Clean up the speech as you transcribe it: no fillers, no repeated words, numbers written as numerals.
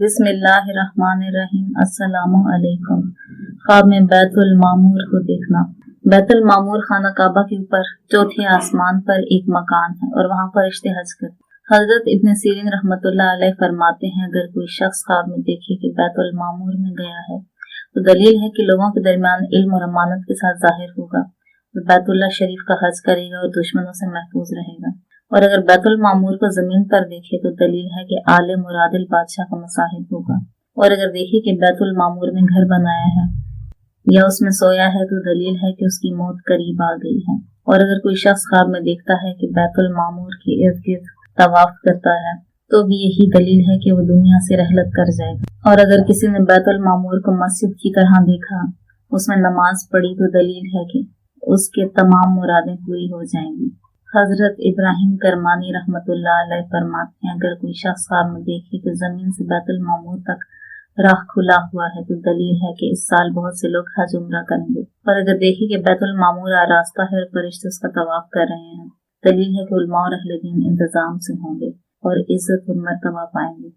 बिस्मिल्लाहिर्रहमानिर्रहीम। अस्सलामु अलैकुम। ख्वाब में बैतुल मामूर को देखना। बैतुल मामूर खाना काबा के ऊपर चौथे आसमान पर एक मकान है और वहाँ फरिश्ते हज करते। हजरत इब्न सीरीन रहमतुल्लाह अलैह फरमाते हैं, अगर कोई शख्स ख्वाब में देखे कि बैतुल मामूर में गया है तो दलील है कि लोगों के दरमियान इल्म और अमानत के साथ जाहिर होगा और बैतुल्लाह शरीफ का हज करेगा और दुश्मनों से महफूज रहेगा। और अगर बैतुल मामूर को जमीन पर देखे तो दलील है कि आलिम और आदिल बादशाह का मुसाहिब होगा। और अगर देखे कि बैतुल मामूर में घर बनाया है या उसमें सोया है तो दलील है कि उसकी मौत करीब आ गई है। और अगर कोई शख्स ख्वाब में देखता है कि बैतुल मामूर के इर्द गिर्द तवाफ करता है तो भी यही दलील है कि वो दुनिया से रहलत कर जाएगा। और अगर किसी ने बैतुल मामूर को मस्जिद की तरह देखा, उसमें नमाज पढ़ी, तो दलील है कि उसके तमाम मुरादें पूरी हो जाएंगी। हजरत इब्राहिम करमानी रहमतुल्लाह अलैह फरमाते हैं, अगर कोई शख्स ख्वाब में देखे कि जमीन से बैतुल मामूर तक राह खुला हुआ है तो दलील है कि इस साल बहुत से लोग हज उम्रा करेंगे। और अगर देखे कि बैतुल मामूर आरास्ता है और फरिश्ते उसका तवाफ कर रहे हैं, दलील है कि उलमा और अहले दीन इंतजाम से होंगे और इज्जत और मर्तबा पाएंगे।